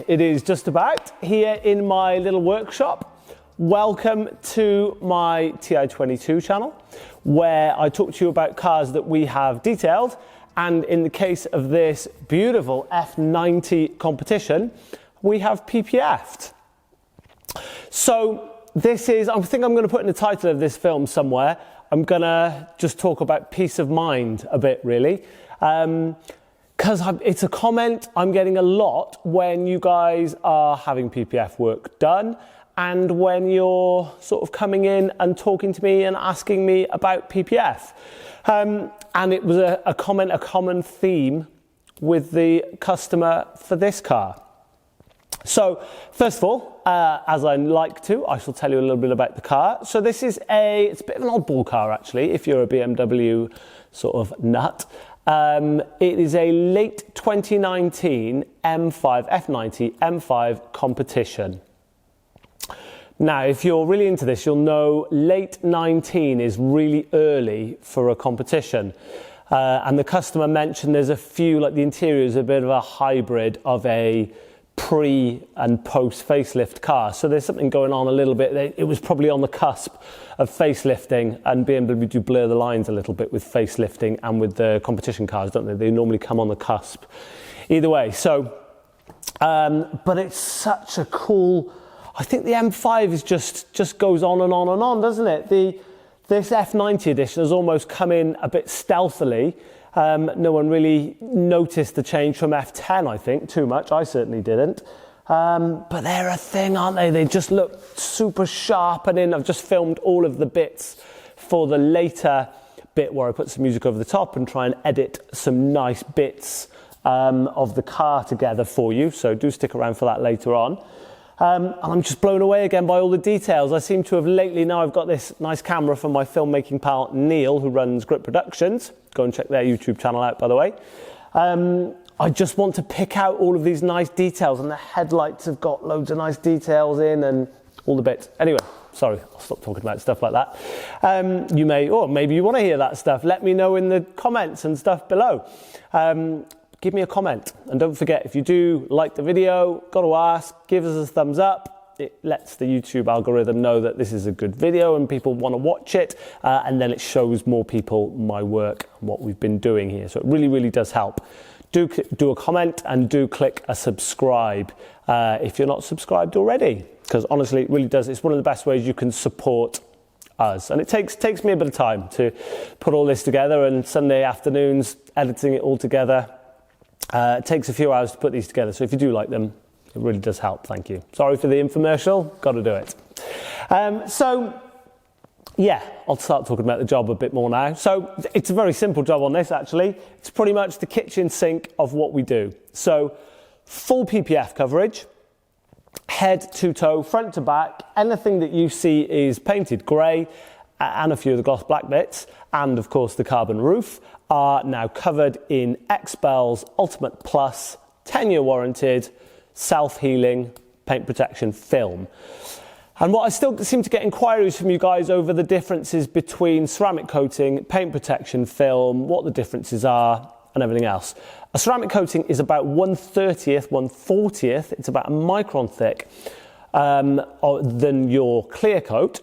it is just about here in my little workshop. Welcome to my TI22 channel, where I talk to you about cars that we have detailed, and in the case of this beautiful F90 Competition, we have PPF'd. So this is, I think I'm going to put in the title of this film somewhere, I'm going to just talk about peace of mind a bit, really. Because it's a comment I'm getting a lot when you guys are having PPF work done and when you're sort of coming in and talking to me and asking me about PPF. And it was a common theme with the customer for this car. So first of all, as I like to, I shall tell you a little bit about the car. So this is it's a bit of an oddball car actually, if you're a BMW sort of nut. It is a late 2019 F90 M5 Competition. Now, if you're really into this, you'll know late 19 is really early for a competition. And the customer mentioned there's a few, like the interior is a bit of a hybrid of a pre and post facelift car. So there's something going on a little bit. It was probably on the cusp of facelifting, and BMW do blur the lines a little bit with facelifting and with the competition cars, don't they? They normally come on the cusp. Either way, so, but it's such a cool, I think the M5 is just goes on and on and on, doesn't it? This F90 edition has almost come in a bit stealthily. No one really noticed the change from F10, I think, too much. I certainly didn't. But they're a thing, aren't they? They just look super sharp. And I've just filmed all of the bits for the later bit where I put some music over the top and try and edit some nice bits of the car together for you. So do stick around for that later on. And I'm just blown away again by all the details. I seem to have lately, now I've got this nice camera from my filmmaking pal Neil, who runs Grip Productions. Go and check their YouTube channel out, by the way. I just want to pick out all of these nice details, and the headlights have got loads of nice details in and all the bits. Anyway, sorry, I'll stop talking about stuff like that. You may, or maybe you want to hear that stuff. Let me know in the comments and stuff below. Give me a comment, and don't forget, if you do like the video, got to ask, give us a thumbs up. It lets the YouTube algorithm know that this is a good video and people want to watch it, and then it shows more people my work and what we've been doing here. So it really, really does help. Do a comment and do click a subscribe if you're not subscribed already, because honestly, it really does. It's one of the best ways you can support us, and it takes me a bit of time to put all this together, and Sunday afternoons editing it all together. It takes a few hours to put these together, so if you do like them, it really does help. Thank you. Sorry for the infomercial, got to do it. So yeah, I'll start talking about the job a bit more now. So it's a very simple job on this, actually. It's pretty much the kitchen sink of what we do. So full PPF coverage, head to toe, front to back. Anything that you see is painted grey, and a few of the gloss black bits, and of course the carbon roof, are now covered in XPEL's Ultimate Plus 10-year warranted self-healing paint protection film. And what I still seem to get inquiries from you guys over the differences between ceramic coating, paint protection film, what the differences are, and everything else. A ceramic coating is about 1/30th, 1/40th, it's about a micron thick than your clear coat.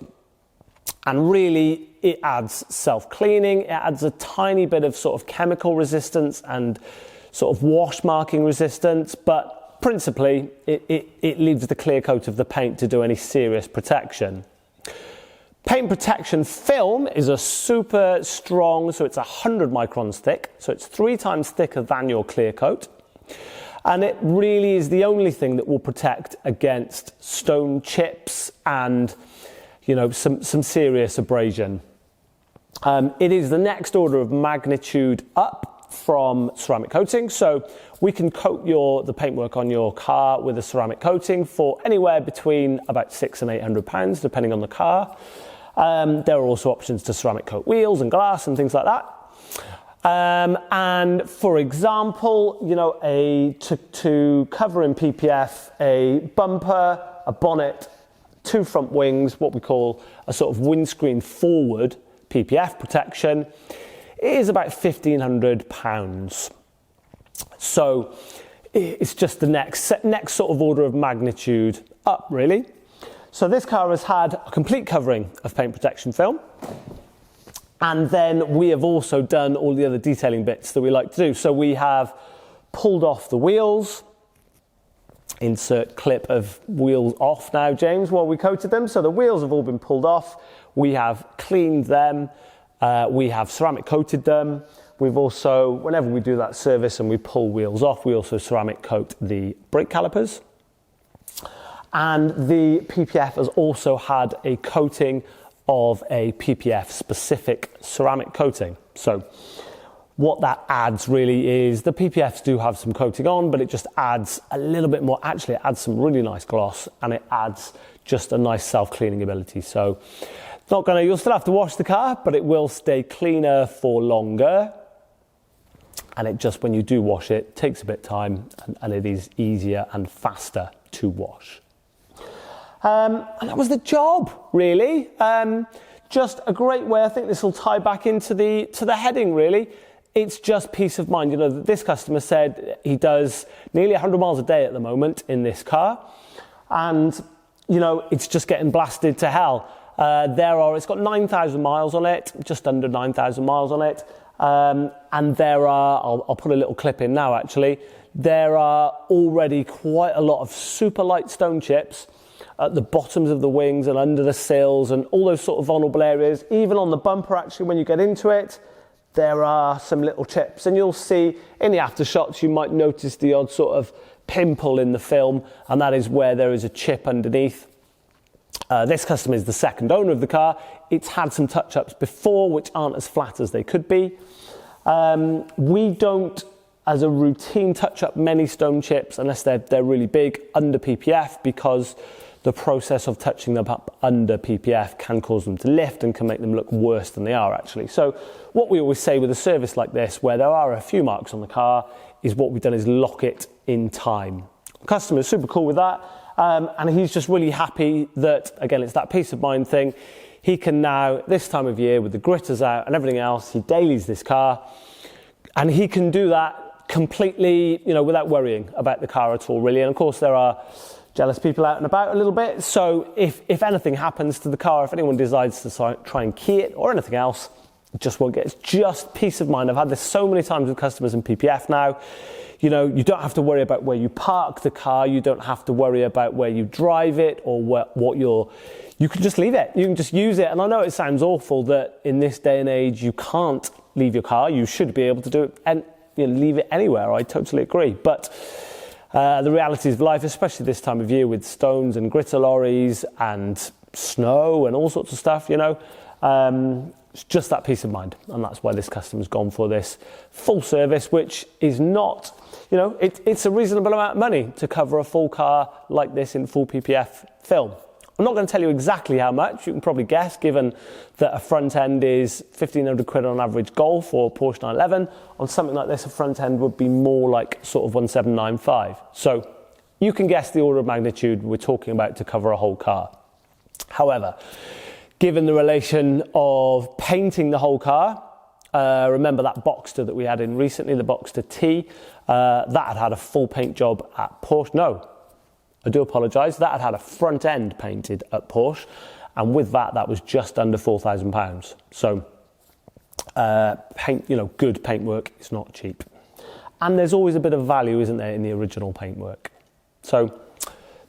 And really, it adds self-cleaning, it adds a tiny bit of sort of chemical resistance and sort of wash marking resistance, but principally, it leaves the clear coat of the paint to do any serious protection. Paint protection film is a super strong, so it's 100 microns thick, so it's 3 times thicker than your clear coat. And it really is the only thing that will protect against stone chips and some serious abrasion. It is the next order of magnitude up from ceramic coating. So we can coat the paintwork on your car with a ceramic coating for anywhere between about £600 and £800, depending on the car. There are also options to ceramic coat wheels and glass and things like that. And for example, to cover in PPF a bumper, a bonnet, 2 front wings, what we call a sort of windscreen forward PPF protection, it is about £1,500. So it's just the next sort of order of magnitude up, really. So this car has had a complete covering of paint protection film. And then we have also done all the other detailing bits that we like to do. So we have pulled off the wheels. Insert clip of wheels off now, James, while we coated them. So the wheels have all been pulled off. We have cleaned them. We have ceramic coated them. We've also, whenever we do that service and we pull wheels off, we also ceramic coat the brake calipers. And the PPF has also had a coating of a PPF specific ceramic coating. So what that adds really is the PPFs do have some coating on, but it just adds a little bit more. Actually, it adds some really nice gloss, and it adds just a nice self-cleaning ability. So you'll still have to wash the car, but it will stay cleaner for longer. And it just, when you do wash it, takes a bit of time, and it is easier and faster to wash. And that was the job, really. Just a great way. I think this will tie back into the heading, really. It's just peace of mind. You know, this customer said he does nearly 100 miles a day at the moment in this car. And, you know, it's just getting blasted to hell. It's got 9,000 miles on it, just under 9,000 miles on it. And there are, I'll put a little clip in now, actually. There are already quite a lot of super light stone chips at the bottoms of the wings and under the sills and all those sort of vulnerable areas. Even on the bumper, actually, when you get into it, there are some little chips. And you'll see in the after shots, you might notice the odd sort of pimple in the film, and that is where there is a chip underneath. This customer is the second owner of the car. It's had some touch-ups before, which aren't as flat as they could be. We don't, as a routine, touch up many stone chips unless they're really big under PPF, because the process of touching them up under PPF can cause them to lift and can make them look worse than they are, actually. So what we always say with a service like this, where there are a few marks on the car, is what we've done is lock it in time. The customer is super cool with that. And he's just really happy that, again, it's that peace of mind thing. He can now, this time of year, with the gritters out and everything else, he dailies this car, and he can do that completely, you know, without worrying about the car at all, really. And of course, there are jealous people out and about a little bit. So if anything happens to the car, if anyone decides to try and key it or anything else, it just won't get. It's just peace of mind. I've had this so many times with customers in PPF now. You know, you don't have to worry about where you park the car. You don't have to worry about where you drive it or you can just leave it. You can just use it. And I know it sounds awful that in this day and age, you can't leave your car. You should be able to do it and, you know, leave it anywhere. I totally agree. But the realities of life, especially this time of year with stones and gritter lorries and snow and all sorts of stuff, you know, it's just that peace of mind. And that's why this customer's gone for this full service, which is not, you know, it's a reasonable amount of money to cover a full car like this in full PPF film. I'm not going to tell you exactly how much. You can probably guess, given that a front end is 1,500 quid on average Golf or Porsche 911. On something like this, a front end would be more like sort of 1,795. So you can guess the order of magnitude we're talking about to cover a whole car. However, given the relation of painting the whole car, remember that Boxster that we had in recently, the Boxster T, that had a full paint job at Porsche. No, I do apologise. That had a front end painted at Porsche, and with that was just under £4,000. So, paint, you know, good paintwork is not cheap, and there's always a bit of value, isn't there, in the original paintwork. So,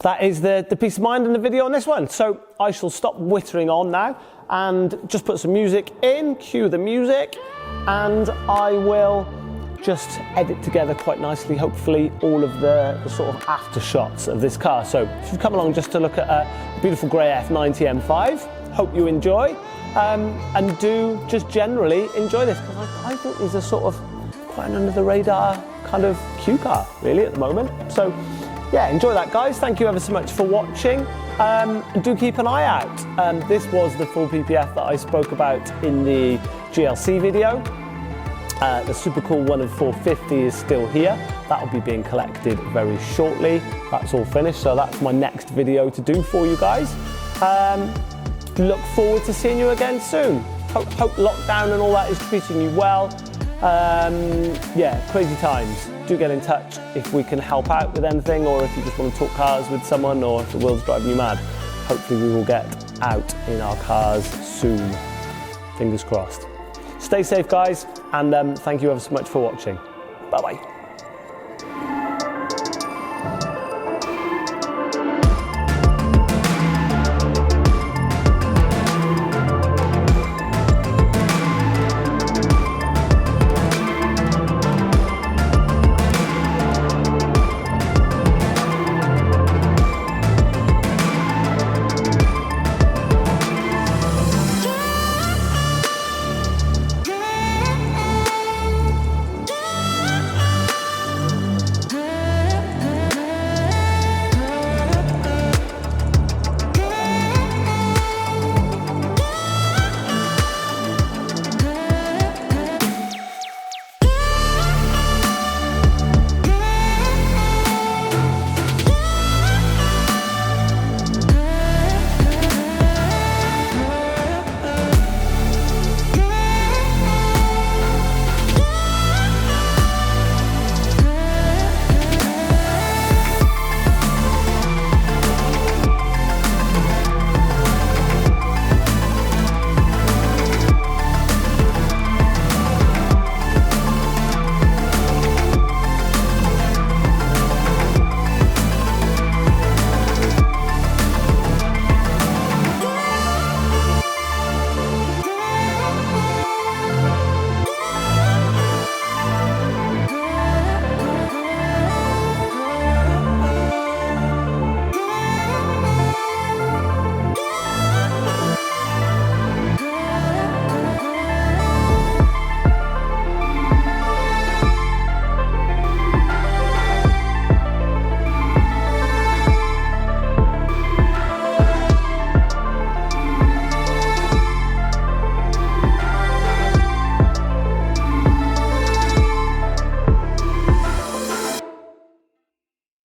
that is the peace of mind in the video on this one. So I shall stop whittering on now and just put some music in, cue the music, and I will just edit together quite nicely, hopefully, all of the sort of after shots of this car. So if you've come along just to look at a beautiful grey F90 M5, hope you enjoy, and do just generally enjoy this, because I think these are sort of quite an under the radar kind of Q car, really, at the moment. So yeah, enjoy that, guys. Thank you ever so much for watching. And do keep an eye out. This was the full PPF that I spoke about in the GLC video. The super cool one of 450 is still here. That will be being collected very shortly. That's all finished, so that's my next video to do for you guys. Look forward to seeing you again soon. Hope lockdown and all that is treating you well. Yeah, crazy times. do get in touch if we can help out with anything, or if you just want to talk cars with someone, or if the world's driving you mad. Hopefully we will get out in our cars soon. Fingers crossed. Stay safe, guys, and thank you ever so much for watching. Bye-bye.